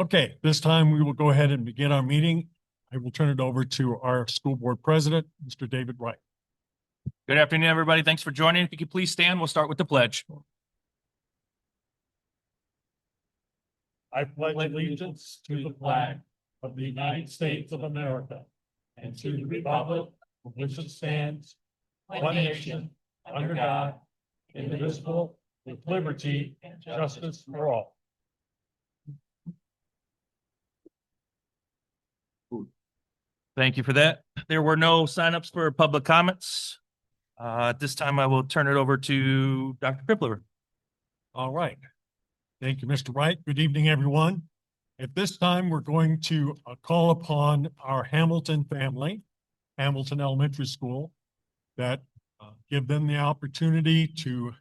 Okay, this time we will go ahead and begin our meeting. I will turn it over to our school board president, Mr. David Wright. Good afternoon, everybody. Thanks for joining. If you could please stand, we'll start with the pledge. I pledge allegiance to the flag of the United States of America and to the republic for which it stands, one nation, under God, indivisible, with liberty and justice for all. Thank you for that. There were no signups for public comments. At this time, I will turn it over to Dr. Krippler. All right. Thank you, Mr. Wright. Good evening, everyone. At this time, we're going to call upon our Hamilton family, Hamilton Elementary School, that give them the opportunity to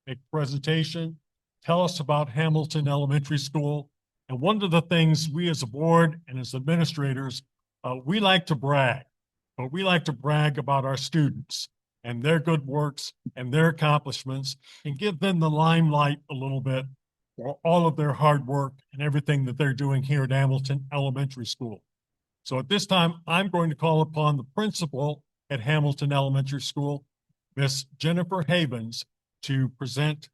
make a presentation, tell us about Hamilton Elementary School. And one of the things we as a board and as administrators, we like to brag, but we like to brag about our students and their good works and their accomplishments and give them the limelight a little bit for all of their hard work and everything that they're doing here at Hamilton Elementary School. So at this time, I'm going to call upon the principal at Hamilton Elementary School, Miss Jennifer Havens, to present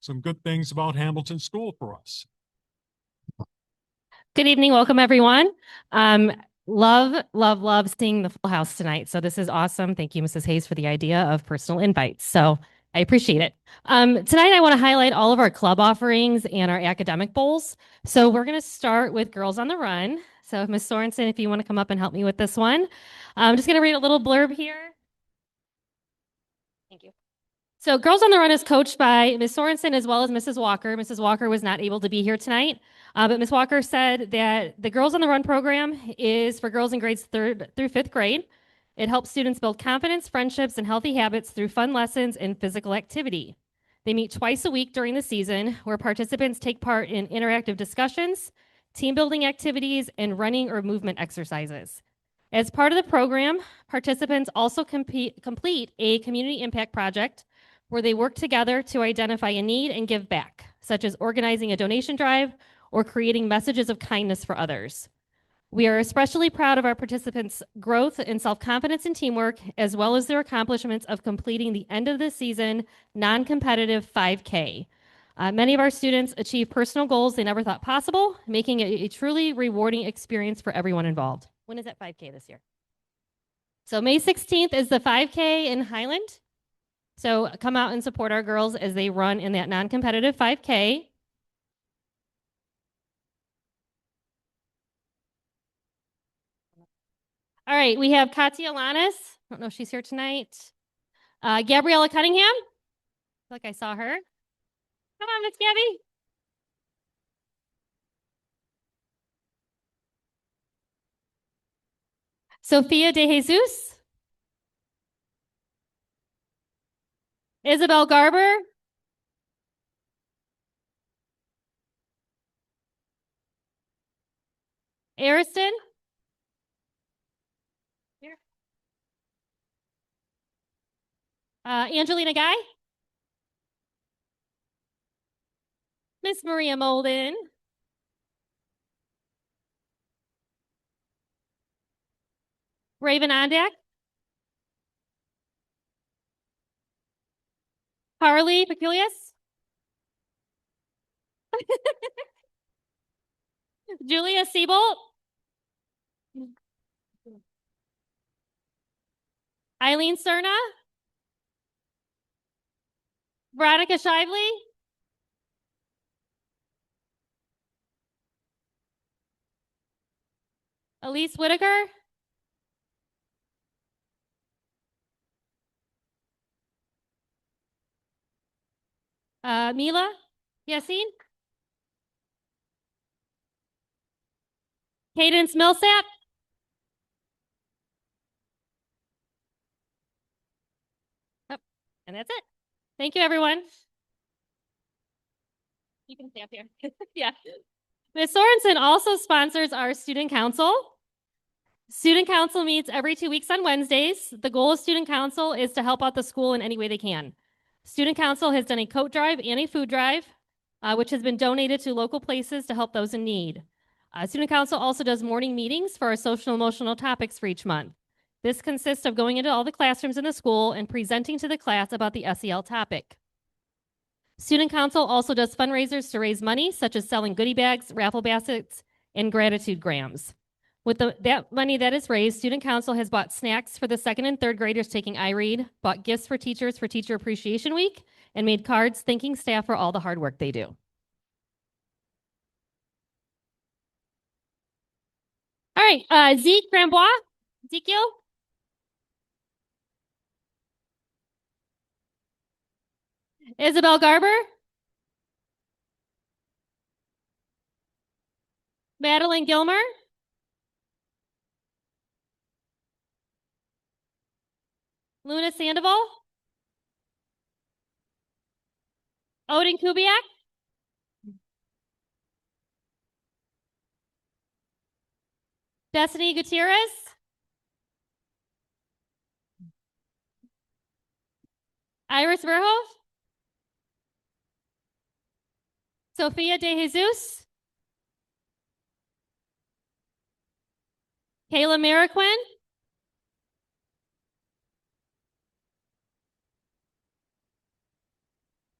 some good things about Hamilton School for us. Good evening. Welcome, everyone. Love seeing the full house tonight. So this is awesome. Thank you, Mrs. Hayes, for the idea of personal invites. So I appreciate it. Tonight, I want to highlight all of our club offerings and our academic bowls. So we're going to start with Girls on the Run. So Ms. Sorensen, if you want to come up and help me with this one. I'm just going to read a little blurb here. Thank you. So Girls on the Run is coached by Ms. Sorensen as well as Mrs. Walker. Mrs. Walker was not able to be here tonight, but Ms. Walker said that the Girls on the Run program is for girls in grades 3rd through 5th grade. It helps students build confidence, friendships, and healthy habits through fun lessons and physical activity. They meet twice a week during the season, where participants take part in interactive discussions, team building activities, and running or movement exercises. As part of the program, participants also complete a community impact project where they work together to identify a need and give back, such as organizing a donation drive or creating messages of kindness for others. We are especially proud of our participants' growth in self-confidence and teamwork, as well as their accomplishments of completing the end of the season non-competitive 5K. Many of our students achieve personal goals they never thought possible, making it a truly rewarding experience for everyone involved. When is that 5K this year? So May 16th is the 5K in Highland. So come out and support our girls as they run in that non-competitive 5K. All right, we have Katya Lanis. I don't know if she's here tonight. Gabriella Cunningham. I feel like I saw her. Come on, Miss Gabby. Sophia De Jesus. Isabel Garber. Ariston. Here. Angelina Guy. Miss Maria Molden. Raven Ondak. Harley Peculius. Julia Siebold. Eileen Cerna. Veronica Shively. Elise Whitaker. Mila Yassine. Cadence Millsap. Oh, and that's it. Thank you, everyone. You can stay up here. Yeah. Ms. Sorensen also sponsors our student council. Student council meets every 2 weeks on Wednesdays. The goal of student council is to help out the school in any way they can. Student council has done a coat drive and a food drive. which has been donated to local places to help those in need. Student Council also does morning meetings for our social emotional topics for each month. This consists of going into all the classrooms in the school and presenting to the class about the SEL topic. Student Council also does fundraisers to raise money, such as selling goodie bags, raffle baskets, and gratitude grams. With that money that is raised, Student Council has bought snacks for the second and third graders taking iRead, bought gifts for teachers for Teacher Appreciation Week, and made cards thanking staff for all the hard work they do. All right, Zeke Grambois, Ezekiel. Isabel Garber. Madeline Gilmer. Luna Sandoval. Odin Kubiak. Destiny Gutierrez. Iris Verhoef. Sofia De Jesus. Kayla Mariquin.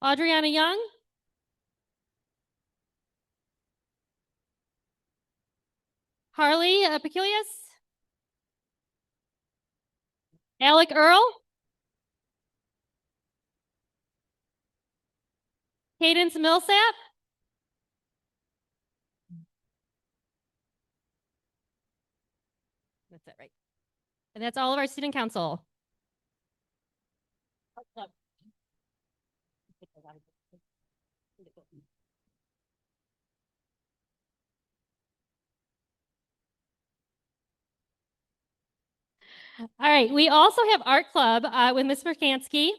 Adriana Young. Harley Peculius. Alec Earl. Cadence Millsap. That's it, right? And that's all of our student council. All right, we also have Art Club with Ms. Merkansky.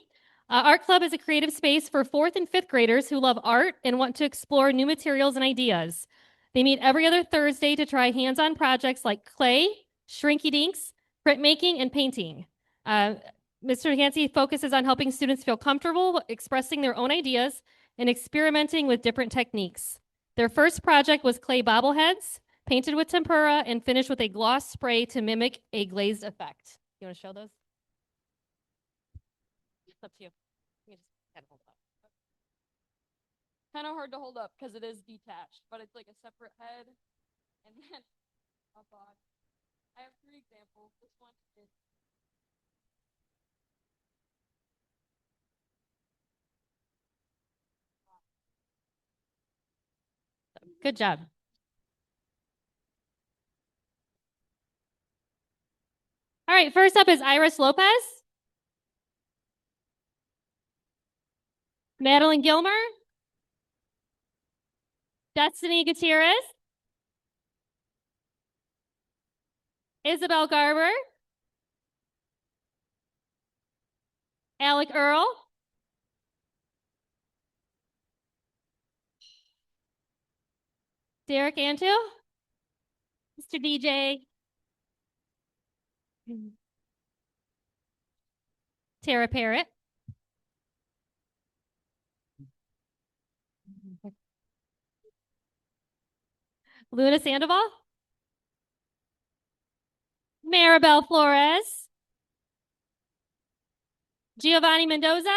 Art Club is a creative space for 4th and 5th graders who love art and want to explore new materials and ideas. They meet every other Thursday to try hands-on projects like clay, shrinky dinks, printmaking, and painting. Mr. Merkansky focuses on helping students feel comfortable expressing their own ideas and experimenting with different techniques. Their first project was clay bobbleheads, painted with tempera and finished with a gloss spray to mimic a glazed effect. You want to show those? It's up to you. Let me just kind of hold it up. Kind of hard to hold up because it is detached, but it's like a separate head and then a body. I have 3 examples. This one is Good job. All right, first up is Iris Lopez. Madeline Gilmer. Destiny Gutierrez. Isabel Garber. Alec Earl. Derek Antu. Mr. DJ. Tara Parrott. Luna Sandoval. Maribel Flores. Giovanni Mendoza.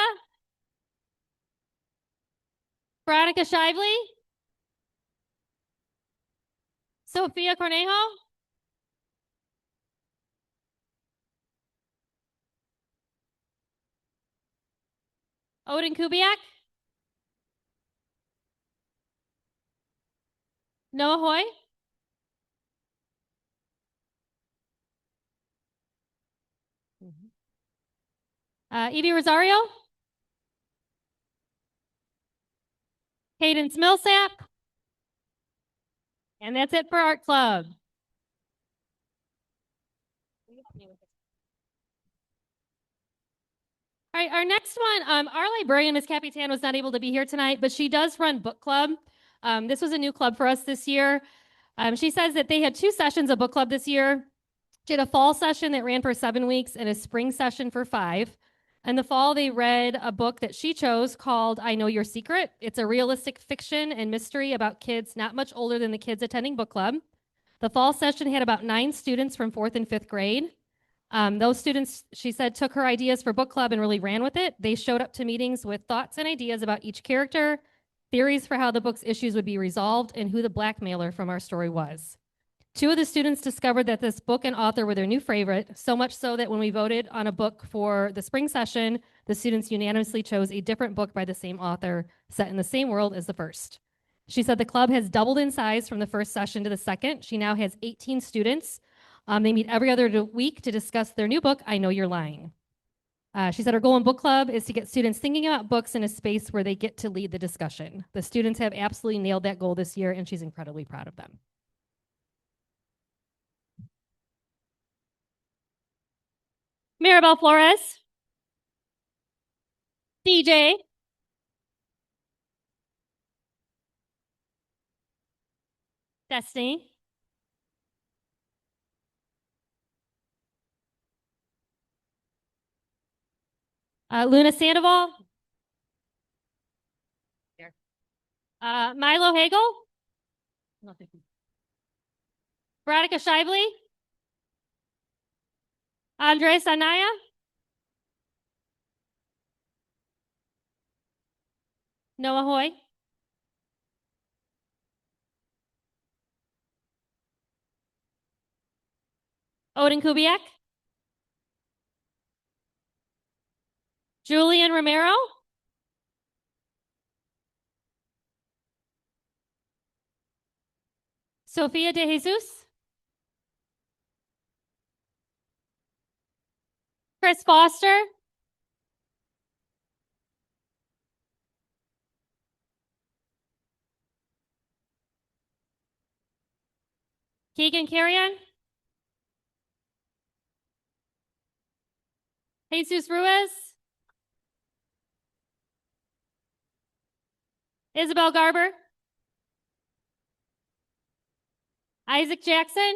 Veronica Shively. Sophia Cornejo. Odin Kubiak. Noah Hoy. Evie Rosario. Cadence Millsap. And that's it for Art Club. All right, our next one, our librarian, Ms. Capitan, was not able to be here tonight, but she does run book club. This was a new club for us this year. She says that they had 2 sessions of book club this year. She had a fall session that ran for 7 weeks and a spring session for 5. In the fall, they read a book that she chose called I Know Your Secret. It's a realistic fiction and mystery about kids not much older than the kids attending book club. The fall session had about 9 students from 4th and 5th grade. Those students, she said, took her ideas for book club and really ran with it. They showed up to meetings with thoughts and ideas about each character, theories for how the book's issues would be resolved, and who the blackmailer from our story was. 2 of the students discovered that this book and author were their new favorite, so much so that when we voted on a book for the spring session, the students unanimously chose a different book by the same author, set in the same world as the first. She said the club has doubled in size from the first session to the second. She now has 18 students. They meet every other week to discuss their new book, I Know You're Lying. She said her goal in book club is to get students thinking about books in a space where they get to lead the discussion. The students have absolutely nailed that goal this year, and she's incredibly proud of them. Maribel Flores, DJ, Destiny, Luna Sandoval, Milo Hagel, Veronica Shively, Andres Anaya, Noah Hoy, Odin Kubiak, Julian Romero, Sofia de Jesus, Chris Foster, Keegan Carrion, Jesus Ruiz, Isabel Garber, Isaac Jackson,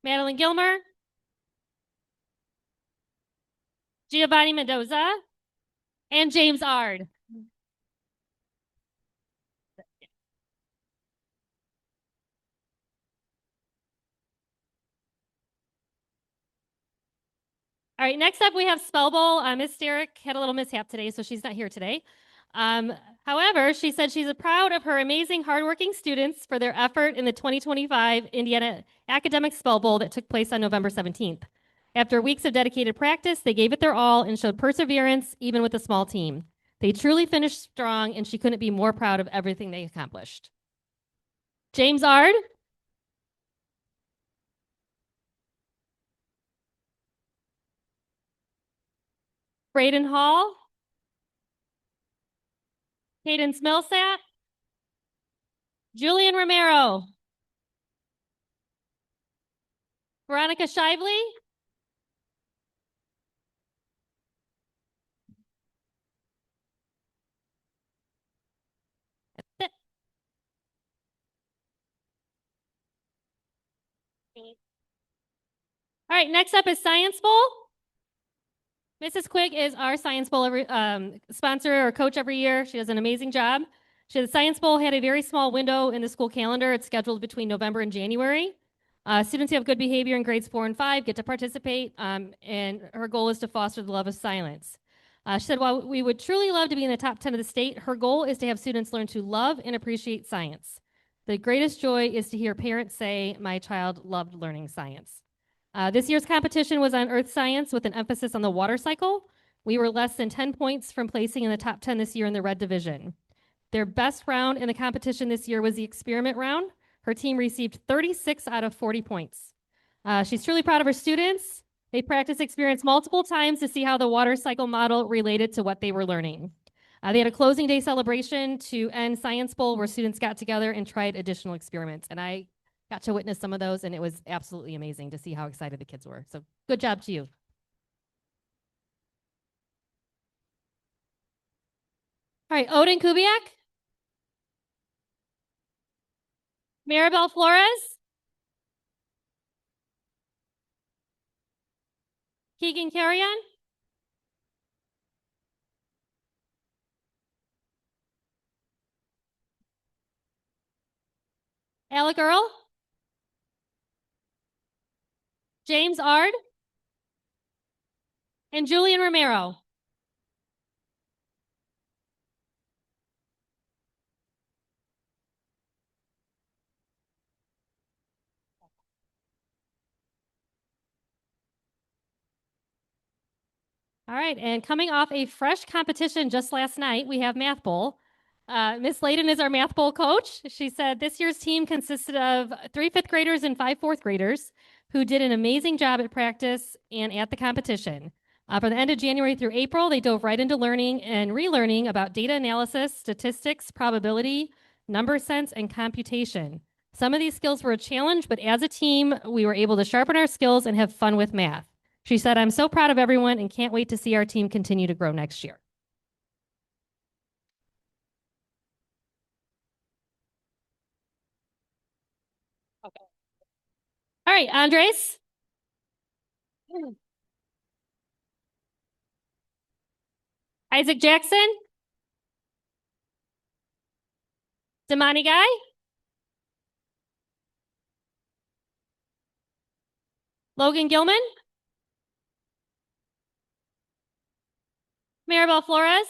Madeline Gilmer, Giovanni Mendoza, and James Ard. All right, next up we have Spell Bowl. Miss Derrick had a little mishap today, so she's not here today. However, she said she's proud of her amazing, hardworking students for their effort in the 2025 Indiana Academic Spell Bowl that took place on November 17th. After weeks of dedicated practice, they gave it their all and showed perseverance, even with a small team. They truly finished strong, and she couldn't be more proud of everything they accomplished. James Ard, Braden Hall, Cadence Millsap, Julian Romero, Veronica Shively, that's it. All right, next up is Science Bowl. Mrs. Quigg is our Science Bowl sponsor or coach every year. She does an amazing job. The Science Bowl had a very small window in the school calendar. It's scheduled between November and January. Students who have good behavior in grades 4 and 5 get to participate, and her goal is to foster the love of science. She said, while we would truly love to be in the top 10 of the state, her goal is to have students learn to love and appreciate science. The greatest joy is to hear parents say, my child loved learning science. This year's competition was on earth science with an emphasis on the water cycle. We were less than 10 points from placing in the top 10 this year in the red division. Their best round in the competition this year was the experiment round. Her team received 36 out of 40 points. She's truly proud of her students. They practiced experience multiple times to see how the water cycle model related to what they were learning. They had a closing day celebration to end Science Bowl where students got together and tried additional experiments. And I got to witness some of those, and it was absolutely amazing to see how excited the kids were. So good job to you. All right, Odin Kubiak, Maribel Flores, Keegan Carrion. Alec Earl. James Ard. And Julian Romero. All right, and coming off a fresh competition just last night, we have Math Bowl. Miss Layden is our Math Bowl coach. She said this year's team consisted of 3 fifth graders and 5 fourth graders who did an amazing job at practice and at the competition. From the end of January through April, they dove right into learning and relearning about data analysis, statistics, probability, number sense, and computation. Some of these skills were a challenge, but as a team, we were able to sharpen our skills and have fun with math. She said, "I'm so proud of everyone and can't wait to see our team continue to grow next year." Okay. All right, Andres. Isaac Jackson. Damani Guy. Logan Gilman. Maribel Flores.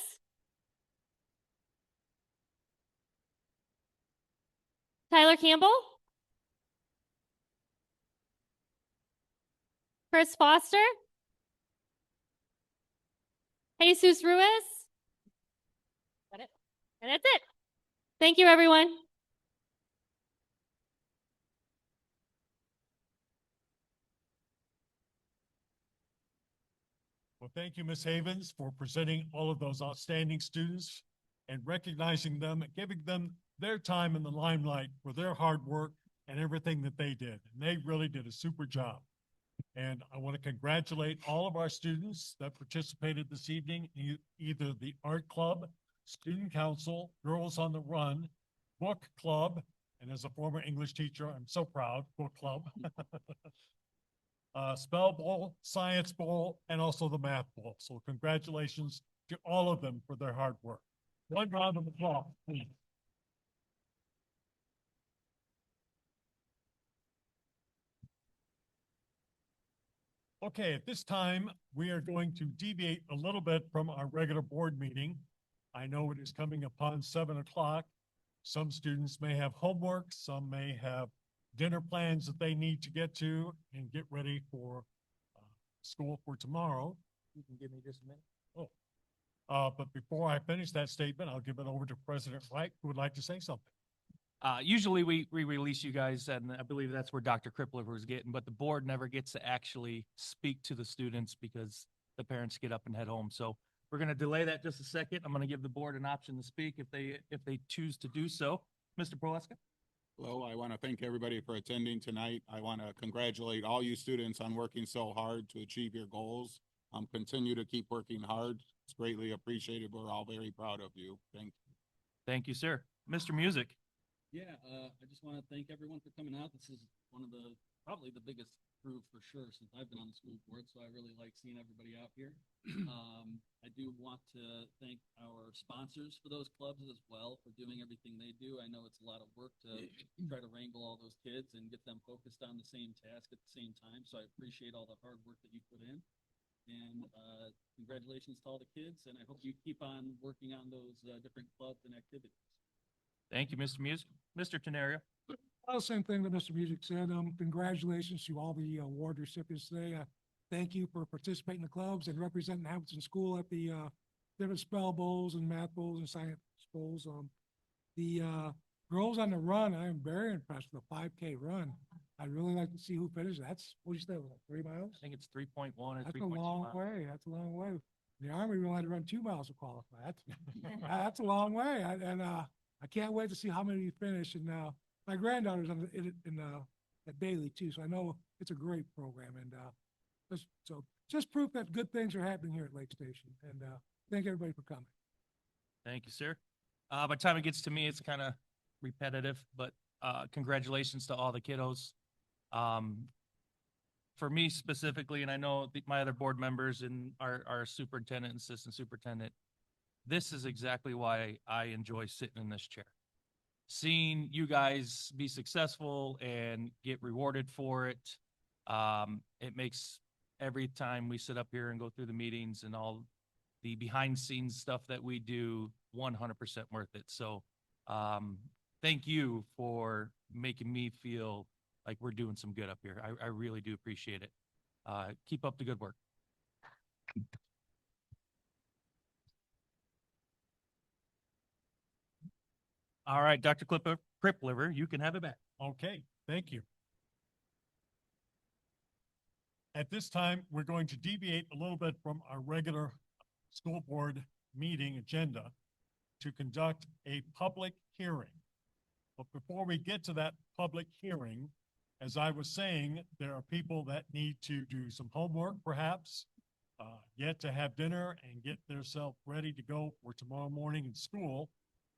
Tyler Campbell. Chris Foster. Jesus Ruiz. Got it. And that's it. Thank you, everyone. Well, thank you, Ms. Havens, for presenting all of those outstanding students and recognizing them, and giving them their time in the limelight for their hard work and everything that they did. And they really did a super job. And I want to congratulate all of our students that participated this evening, either the art club, student council, Girls on the Run, book club, and as a former English teacher, I'm so proud, book club. Spell Bowl, Science Bowl, and also the Math Bowl. So congratulations to all of them for their hard work. One round of applause, please. Okay, at this time, we are going to deviate a little bit from our regular board meeting. I know it is coming upon 7 o'clock. Some students may have homework, some may have dinner plans that they need to get to and get ready for school for tomorrow. You can give me just a minute. But before I finish that statement, I'll give it over to President Wright, who would like to say something. Usually we release you guys, and I believe that's where Dr. Crippler was getting, but the board never gets to actually speak to the students because the parents get up and head home. So we're going to delay that just a second. I'm going to give the board an option to speak if they choose to do so. Mr. Proleska? Hello, I want to thank everybody for attending tonight. I want to congratulate all you students on working so hard to achieve your goals. Continue to keep working hard. It's greatly appreciated. We're all very proud of you. Thank you. Thank you, sir. Mr. Music? Yeah, I just want to thank everyone for coming out. This is one of probably the biggest group for sure since I've been on the school board, so I really like seeing everybody out here. I do want to thank our sponsors for those clubs as well for doing everything they do. I know it's a lot of work to try to wrangle all those kids and get them focused on the same task at the same time, so I appreciate all the hard work that you put in. And congratulations to all the kids, and I hope you keep on working on those different clubs and activities. Thank you, Mr. Music. Mr. Tenario? Same thing that Mr. Music said. Congratulations to all the award recipients today. Thank you for participating in the clubs and representing Hamilton School at the different spell bowls and math bowls and science bowls. The girls on the run, I am very impressed with the 5K run. I'd really like to see who finishes. That's, what you say, 3 miles? I think it's 3.1 or 3.2 That's a long miles. way. That's a long way. In the Army, we only had to run 2 miles to qualify. That's a long way. I can't wait to see how many you finish. And my granddaughter's at Bailey too, so I know it's a great program. And just proof that good things are happening here at Lake Station. And thank everybody for coming. Thank you, sir. By the time it gets to me, it's kind of repetitive, but congratulations to all the kiddos. for me specifically, and I know my other board members and our superintendent and assistant superintendent, this is exactly why I enjoy sitting in this chair. Seeing you guys be successful and get rewarded for it, it makes every time we sit up here and go through the meetings and all the behind scenes stuff that we do 100% worth it. So, thank you for making me feel like we're doing some good up here. I really do appreciate it. Keep up the good work. All right, Dr. Cripliver, you can have it back. Okay, thank you. At this time, we're going to deviate a little bit from our regular school board meeting agenda to conduct a public hearing. But before we get to that public hearing, as I was saying, there are people that need to do some homework perhaps, yet to have dinner and get themselves ready to go for tomorrow morning in school.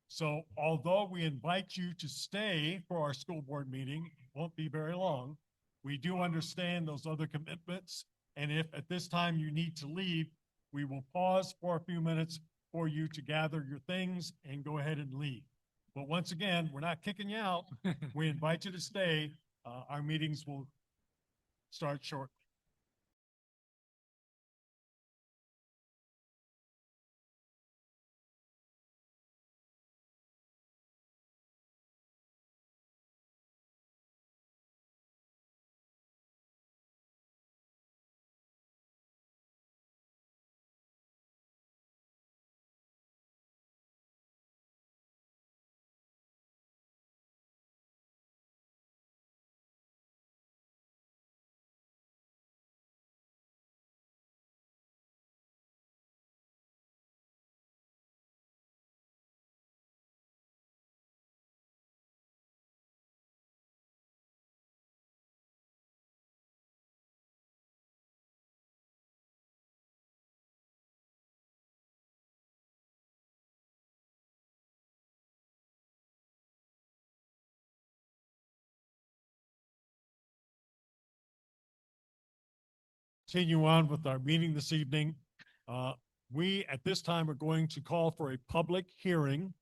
So although we invite you to stay for our school board meeting, it won't be very long. We do understand those other commitments. And if at this time you need to leave, we will pause for a few minutes for you to gather your things and go ahead and leave. But once again, we're not kicking you out. We invite you to stay. Our meetings will start shortly. Continue on with our meeting this evening. We, at this time, are going to call for a public hearing.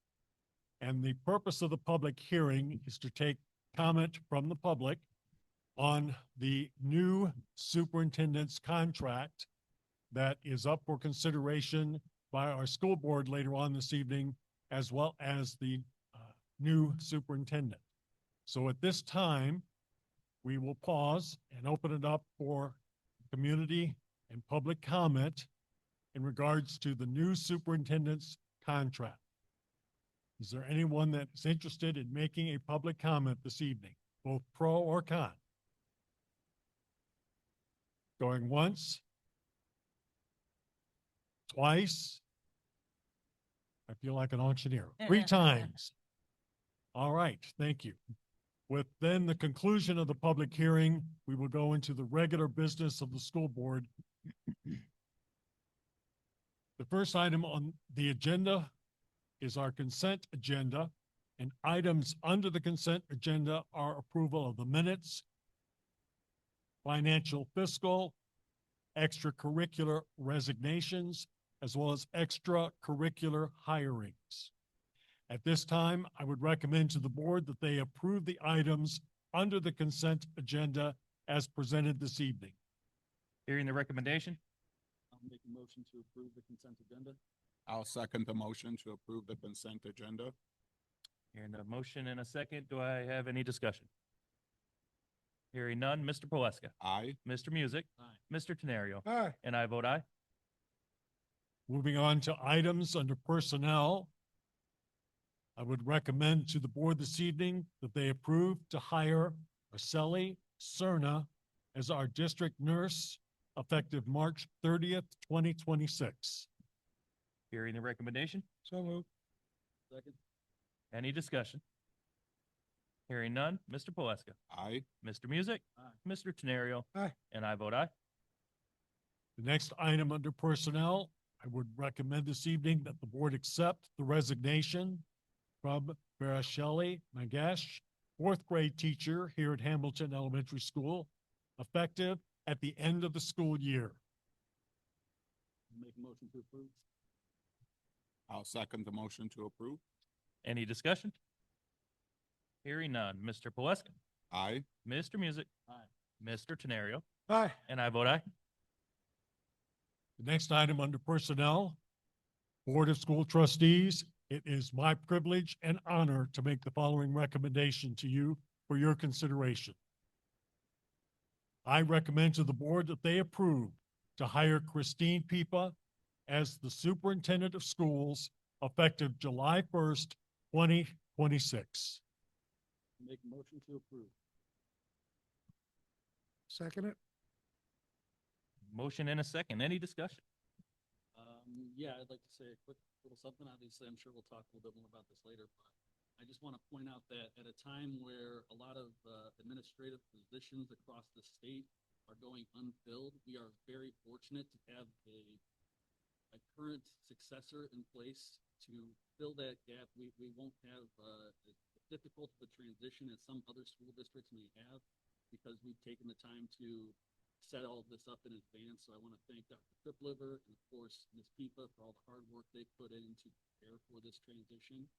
And the purpose of the public hearing is to take comment from the public on the new superintendent's contract that is up for consideration by our school board later on this evening, as well as the new superintendent. So at this time, we will pause and open it up for community and public comment in regards to the new superintendent's contract. Is there anyone that is interested in making a public comment this evening, both pro or con? Going once? Twice? I feel like an auctioneer. 3 times. All right, thank you. With then the conclusion of the public hearing, we will go into the regular business of the school board. The first item on the agenda is our consent agenda, and items under the consent agenda are approval of the minutes, financial fiscal, extracurricular resignations, as well as extracurricular hirings. At this time, I would recommend to the board that they approve the items under the consent agenda as presented this evening. Hearing the recommendation, I'll make a motion to approve the consent agenda. I'll second the motion to approve the consent agenda. hearing a motion and a second, do I have any discussion? Hearing none, Mr. Poleska, Aye. Mr. Music, Aye. Mr. Tenario, Aye. and I vote aye. Moving on to items under personnel. I would recommend to the board this evening that they approve to hire Araceli Cerna as our district nurse effective March 30th, 2026. Hearing the recommendation, So moved. Second. any discussion? Hearing none, Mr. Poleska, Aye. Mr. Music, Aye. Mr. Tenario, Aye. and I vote aye. The next item under personnel, I would recommend this evening that the board accept the resignation from Barasheli Magash, 4th grade teacher here at Hamilton Elementary School, effective at the end of the school year. Make a motion to approve. I'll second the motion to approve. Any discussion? Hearing none. Mr. Poleska, Aye. Mr. Music, Aye. Mr. Tenario, Aye. and I vote aye. The next item under personnel, Board of School Trustees, it is my privilege and honor to make the following recommendation to you for your consideration. I recommend to the board that they approve to hire Christine Pipa as the superintendent of schools effective July 1st, 2026. Make a motion to approve. Second it. Motion and a second. Any discussion? Yeah, I'd like to say a quick little something. Obviously, I'm sure we'll talk a little bit more about this later, but I just want to point out that at a time where a lot of administrative positions across the state are going unfilled, we are very fortunate to have a current successor in place to fill that gap. We won't have as difficult of a transition as some other school districts may have because we've taken the time to set all of this up in advance. So I want to thank Dr. Tripliver and of course Ms. Pipa for all the hard work they put in to prepare for this transition.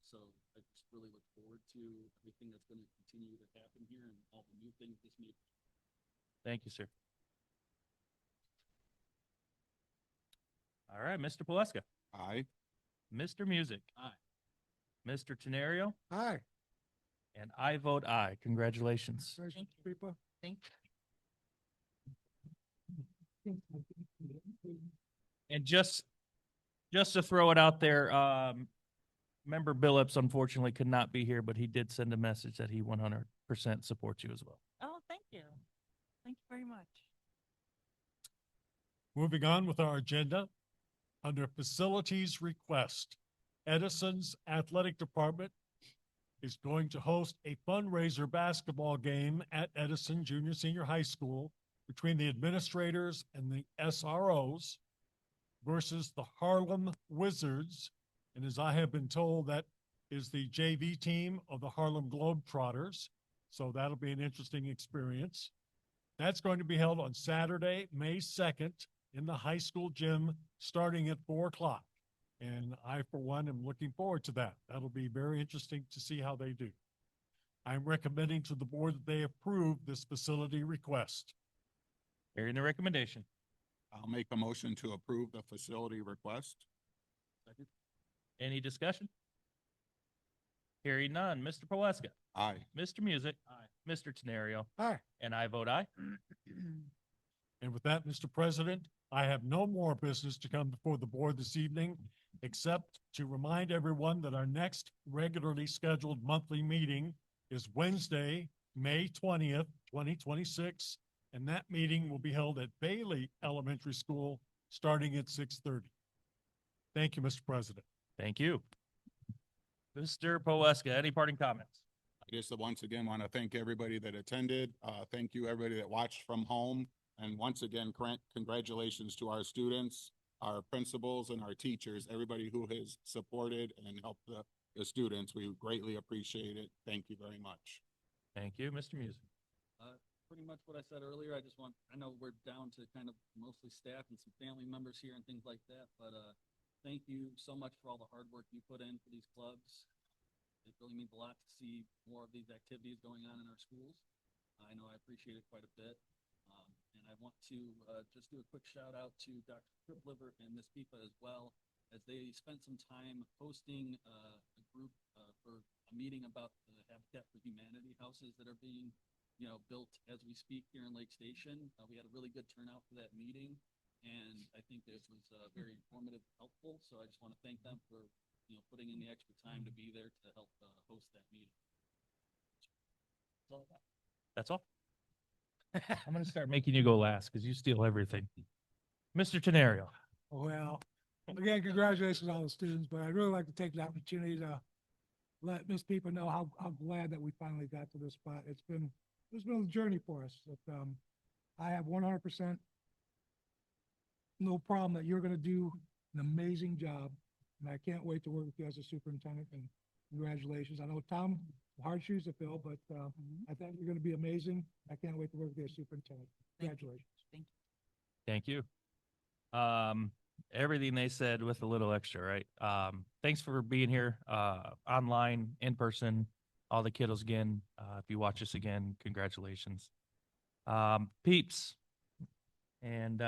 So I just really look forward to everything that's going to continue to happen here and all the new things this may. Thank you, sir. All right, Mr. Poleska, Aye. Mr. Music. Aye. Mr. Tenario, Aye. and I vote aye. Congratulations. Congratulations, Pipa. And just to throw it out there, Member Billups unfortunately could not be here, but he did send a message that he 100% supports you as well. Oh, thank you. Thank you very much. Moving on with our agenda, under facilities request, Edison's athletic department is going to host a fundraiser basketball game at Edison Junior Senior High School between the administrators and the SROs versus the Harlem Wizards. And as I have been told, that is the JV team of the Harlem Globetrotters. So that'll be an interesting experience. That's going to be held on Saturday, May 2nd in the high school gym, starting at 4 o'clock. And I, for one, am looking forward to that. That'll be very interesting to see how they do. I'm recommending to the board that they approve this facility request. Hearing the recommendation. I'll make a motion to approve the facility request. Second. Any discussion? Hearing none. Mr. Poleska, Aye. Mr. Music, Aye. Mr. Tenario, Aye. and I vote aye. And with that, Mr. President, I have no more business to come before the board this evening, except to remind everyone that our next regularly scheduled monthly meeting is Wednesday, May 20th, 2026, and that meeting will be held at Bailey Elementary School, starting at 6:30. Thank you, Mr. President. Thank you. Mr. Poleska, any parting comments? I just once again want to thank everybody that attended. Thank you, everybody that watched from home. And once again, congratulations to our students, our principals, and our teachers, everybody who has supported and helped the students. We greatly appreciate it. Thank you very much. Thank you, Mr. Music. Pretty much what I said earlier. I know we're down to kind of mostly staff and some family members here and things like that, but thank you so much for all the hard work you put in for these clubs. It really means a lot to see more of these activities going on in our schools. I know I appreciate it quite a bit. And I want to just do a quick shout out to Dr. Tripliver and Ms. Pipa as well, as they spent some time hosting a group for a meeting about the Habitat for Humanity houses that are being built as we speak here in Lake Station. We had a really good turnout for that meeting, and I think it was very informative, helpful. So I just want to thank them for putting in the extra time to be there to help host that meeting. That's all. I'm gonna start making you go last because you steal everything. Mr. Tenario. Well, again, congratulations to all the students, but I'd really like to take the opportunity to let Ms. Pipa know how glad that we finally got to this spot. It's been a journey for us. I have 100% no problem that you're going to do an amazing job, and I can't wait to work with you as a superintendent. And congratulations! I know Tom, hard shoes to fill, but I think you're going to be amazing. I can't wait to work with you as superintendent. Congratulations. Thank you. Everything they said with a little extra, right? Thanks for being here, online, in person, all the kiddos again. If you watch us again, congratulations. Peeps. And,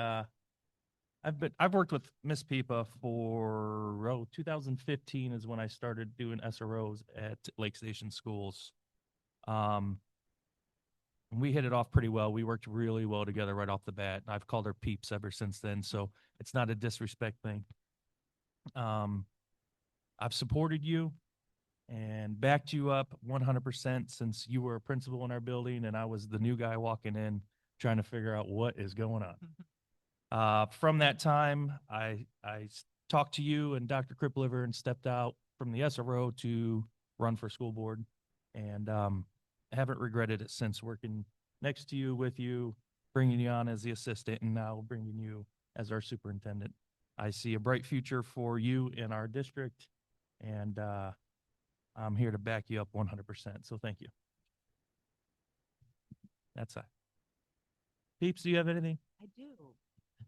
I've worked with Miss Peepa for 2015 is when I started doing SROs at Lake Station Schools. And we hit it off pretty well. We worked really well together right off the bat. I've called her Peeps ever since then, so it's not a disrespect thing. I've supported you and backed you up 100% since you were a principal in our building and I was the new guy walking in trying to figure out what is going on. From that time, I talked to you and Dr. Kripliver and stepped out from the SRO to run for school board. And haven't regretted it since working next to you, with you, bringing you on as the assistant, and now bringing you as our superintendent. I see a bright future for you in our district, and I'm here to back you up 100%. So thank you. That's it. Peeps, do you have anything? I do.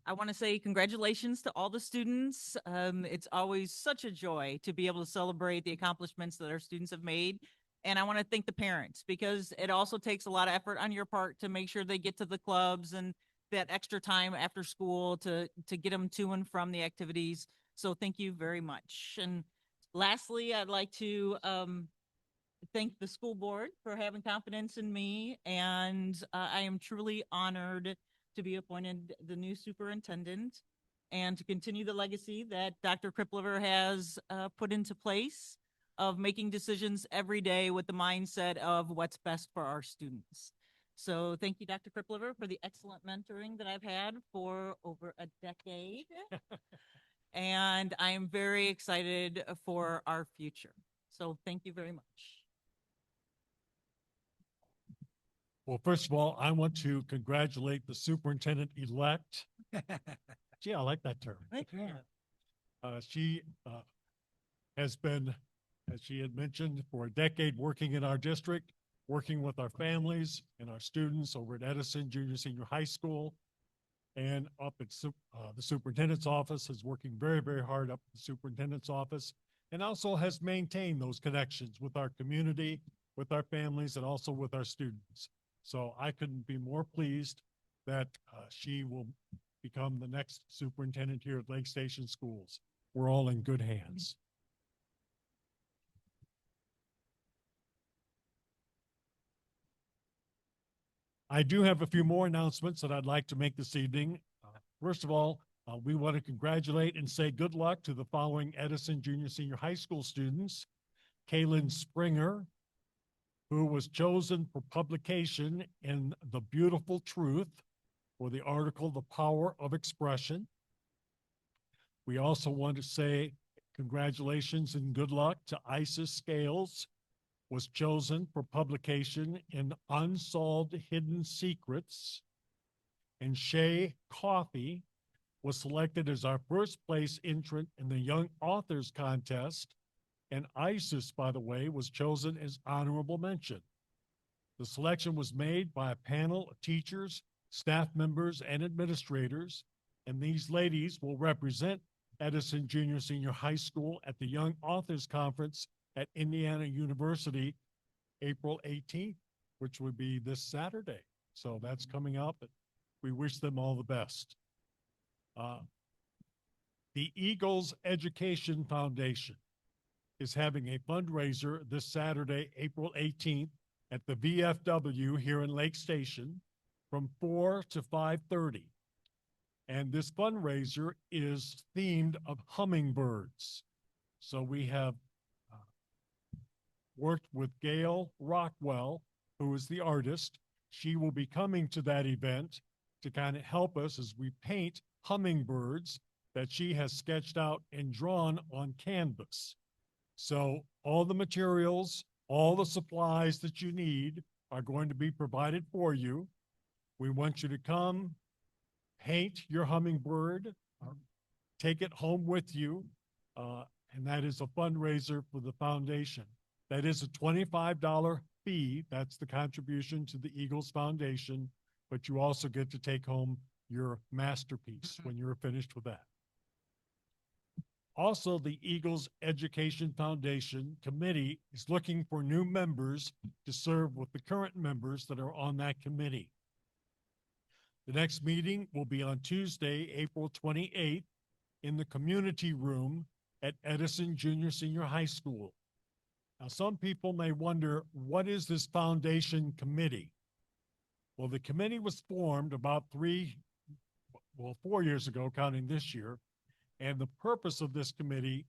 I want to say congratulations to all the students. It's always such a joy to be able to celebrate the accomplishments that our students have made. And I want to thank the parents because it also takes a lot of effort on your part to make sure they get to the clubs and that extra time after school to get them to and from the activities. So thank you very much. And lastly, I'd like to thank the school board for having confidence in me. And I am truly honored to be appointed the new superintendent and to continue the legacy that Dr. Kripliver has put into place of making decisions every day with the mindset of what's best for our students. So thank you, Dr. Kripliver, for the excellent mentoring that I've had for over a decade. And I am very excited for our future. So thank you very much. Well, first of all, I want to congratulate the superintendent-elect. Gee, I like that term. She has been, as she had mentioned, for a decade working in our district, working with our families and our students over at Edison Junior Senior High School and up at the superintendent's office, is working very, very hard up at the superintendent's office, and also has maintained those connections with our community, with our families, and also with our students. So I couldn't be more pleased that she will become the next superintendent here at Lake Station Schools. We're all in good hands. I do have a few more announcements that I'd like to make this evening. First of all, we want to congratulate and say good luck to the following Edison Junior Senior High School students. Kaylin Springer, who was chosen for publication in The Beautiful Truth for the article, The Power of Expression. We also want to say congratulations and good luck to Isis Scales, was chosen for publication in Unsolved Hidden Secrets. And Shay Coffey was selected as our first place entrant in the Young Authors Contest. And Isis, by the way, was chosen as honorable mention. The selection was made by a panel of teachers, staff members, and administrators, and these ladies will represent Edison Junior Senior High School at the Young Authors Conference at Indiana University, April 18th, which would be this Saturday. So that's coming up. We wish them all the best. The Eagles Education Foundation is having a fundraiser this Saturday, April 18th at the VFW here in Lake Station from 4 to 5:30. And this fundraiser is themed of hummingbirds. So we have worked with Gail Rockwell, who is the artist. She will be coming to that event to kind of help us as we paint hummingbirds that she has sketched out and drawn on canvas. So all the materials, all the supplies that you need are going to be provided for you. We want you to come, paint your hummingbird, take it home with you, and that is a fundraiser for the foundation. That is a $25 fee. That's the contribution to the Eagles Foundation. but you also get to take home your masterpiece when you're finished with that. Also, the Eagles Education Foundation Committee is looking for new members to serve with the current members that are on that committee. The next meeting will be on Tuesday, April 28th, in the community room at Edison Junior Senior High School. Now, some people may wonder, what is this foundation committee? Well, the committee was formed about 4 years ago, counting this year. And the purpose of this committee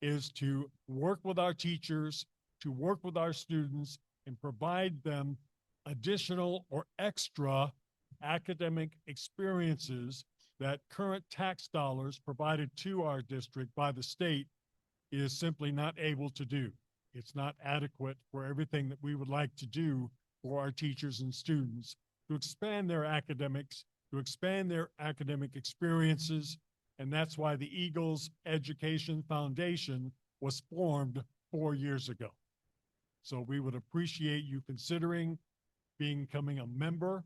is to work with our teachers, to work with our students, and provide them additional or extra academic experiences that current tax dollars provided to our district by the state is simply not able to do. It's not adequate for everything that we would like to do for our teachers and students to expand their academics, to expand their academic experiences. And that's why the Eagles Education Foundation was formed 4 years ago. So we would appreciate you considering becoming a member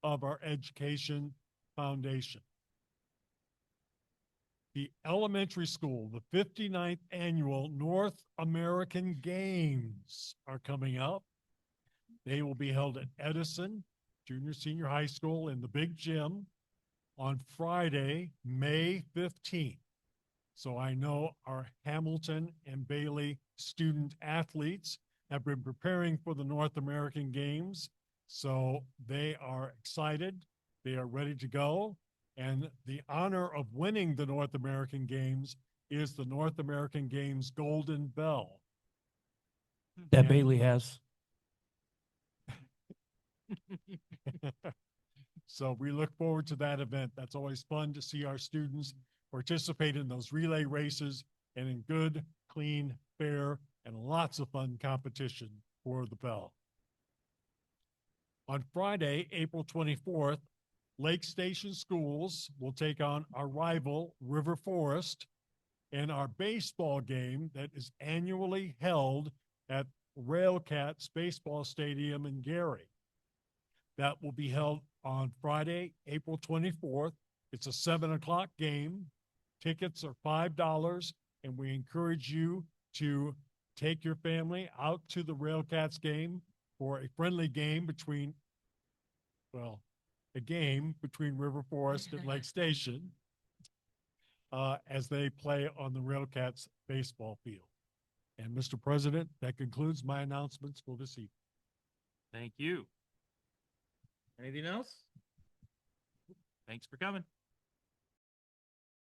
of our Education Foundation. The elementary school, the 59th annual North American Games are coming up. They will be held at Edison Junior Senior High School in the big gym on Friday, May 15th. So I know our Hamilton and Bailey student athletes have been preparing for the North American Games. So they are excited. They are ready to go. And the honor of winning the North American Games is the North American Games Golden Bell. That And- Bailey has. So we look forward to that event. That's always fun to see our students participate in those relay races and in good, clean, fair, and lots of fun competition for the bell. On Friday, April 24th, Lake Station Schools will take on our rival River Forest in our baseball game that is annually held at Railcats Baseball Stadium in Gary. That will be held on Friday, April 24th. It's a 7:00 game. Tickets are $5, and we encourage you to take your family out to the Railcats game for a friendly game between, a game between River Forest and Lake Station as they play on the Railcats baseball field. And Mr. President, that concludes my announcements for this evening. Thank you. Anything else? Thanks for coming.